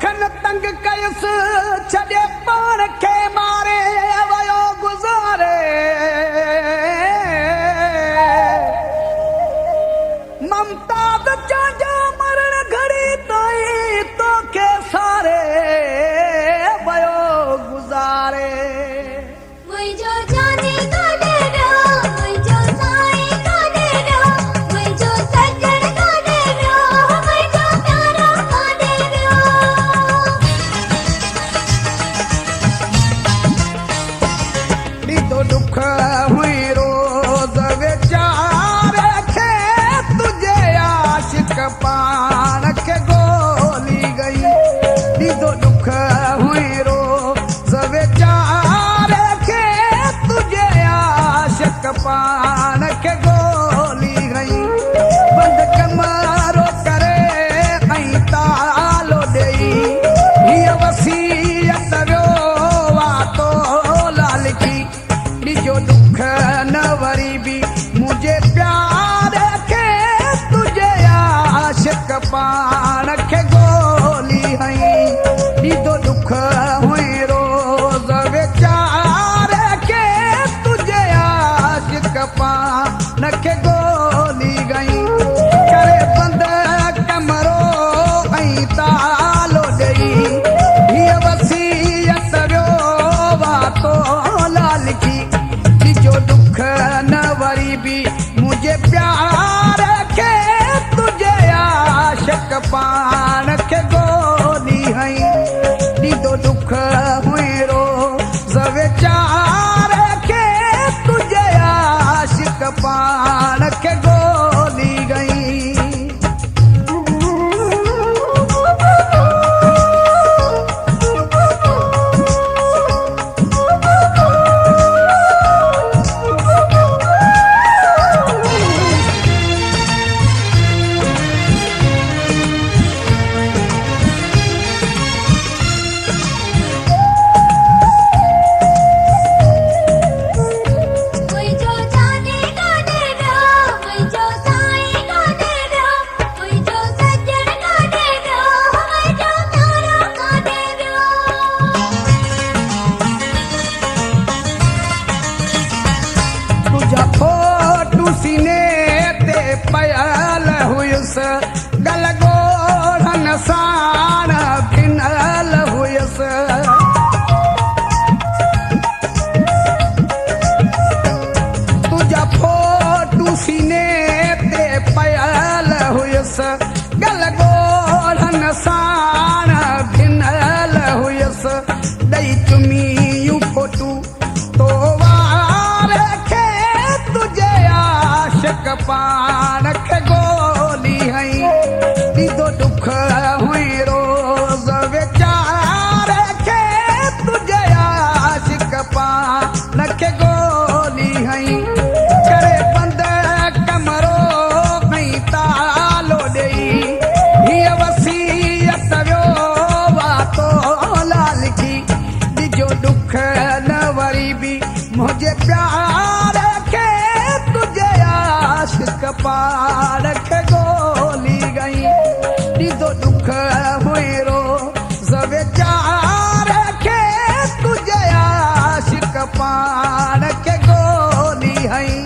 दुखन तंग कयुस छॾे पाण खे मारे वयो गुज़ारे ममताज़ चांजा मरण घड़ी ताईं तोखे सारे वयो गुज़ारे मुंहिंजो जाने काॾे वियो मुंहिंजो साईं काॾे वियो मुंहिंजो सजण काॾे वियो मुंहिंजो प्यारो काॾे वियो ॾिठो दुख हुई रोज़ वीचारे खे तुंहिंजे आशिक पाण खे ॻोल्ही गई ॾिठो दुख हुई रोज़ वीचारे खे तुंहिंजे आशिक पाण खे ॻोल्ही गई बंदि कमरो करे ऐं तालो ॾेई हीअ वसीयत वियो वातो लालकी ॾिजो दुख न वरी बि मुंहिंजे प्यार खे तुंहिंजे आशिक पाण खे ॻोल्ही हई ॾिजो दुख हुई रोज़ वीचारे खे तुंहिंजे आशिक पाण खे ॻोल्ही गई करे बंदि कमरो ऐं तालो ॾेई हीअ वसीयत वियो वातो लालकी ॾिजो दुख न वरी बि मुंहिंजे प्यार खे तुंहिंजे आशिक पाण खे ॻोल्ही हई ॾिजो दुख हुई रोज़ वीचारे खे तुंहिंजे आशिक पाण खे ॻोल्ही गई मुंहिंजो जाने काॾे वियो मुंहिंजो साईं काॾे वियो मुंहिंजो सजण काॾे वियो मुंहिंजो प्यारो काॾे वियो तुझा फोटू सीने ते पयल हुयुसि गल ॻोढ़न साण भिनल हुयुसि तुझा फोटू सीने ते पयल हुयुसि गल ॻोढ़न साण भिनल हुयुसि ॾेई चुमियूं फोटू तो वार खे तुंहिंजे आशिक पाण खे ॻोल्ही हई ॾिठो दुख हुई रोज़ वीचारे खे तुंहिंजे आशिक पाण खे ॻोल्ही हई करे बंदि कमरो ऐं तालो ॾेई हीअ वसीयत वियो वातो लालकी ॾिजो दुख न वरी बि मुंहिंजे प्यार खे तुंहिंजे आशिक पाण खे ॻोल्ही गई ॾिठो दुख हुई रोज़ वीचारे खे तुंहिंजे आशिक पाण खे ॻोल्ही हई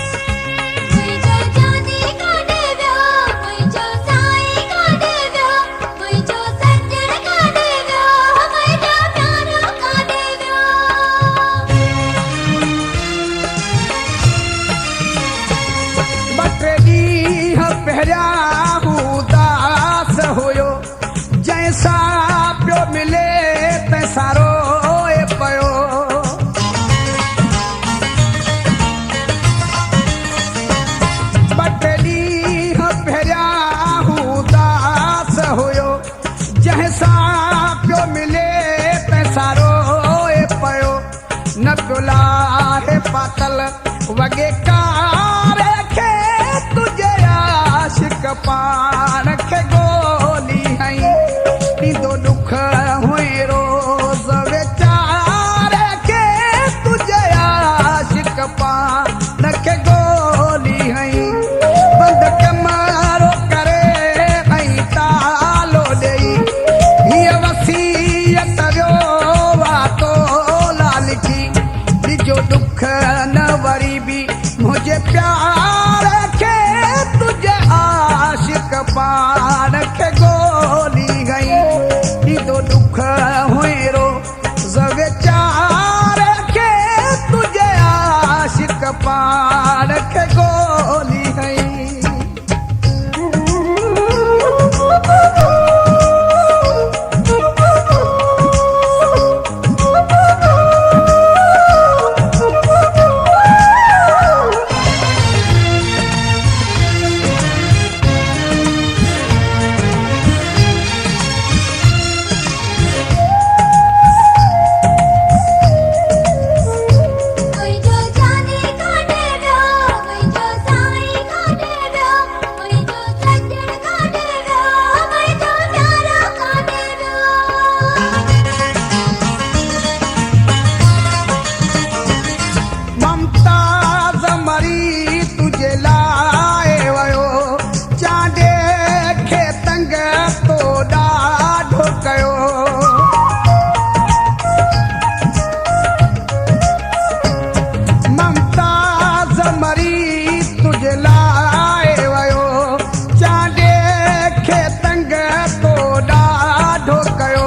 मुंहिंजो जाने काॾे वियो मुंहिंजो साईं काॾे वियो मुंहिंजो सजण काॾे वियो मुंहिंजो प्यारो काॾे वियो ॿ टे ॾींहं पहिरियां उदास हुयो जंहिंसां पियो मिले तंहिंसां रोए पियो ॿ टे ॾींहं पहिरियां उदास हुयो जंहिंसां पियो मिले तंहिंसां रोए पियो न पियो लाहे पातल वॻे कार खे तुंहिंजे आशिक पाण खे ॻोल्ही हई ॾींदो दुख तुझे प्यार खे तुझे आशिक पान खे गोली गई ई तो दुख हुएरो जग चार खे तुझे आशिक पान खे गोली गई मुझो जाने काटे दो मुझो साईं काटे दो मुझो सज्जन काटे दो मुझो प्यारा काटे दो ममताज मरी तुझे लाए वयो चांडे खे तंग तो ॾाढो कयो ममताज मरी तुझे लाए वयो चांडे खे तंग तो ॾाढो कयो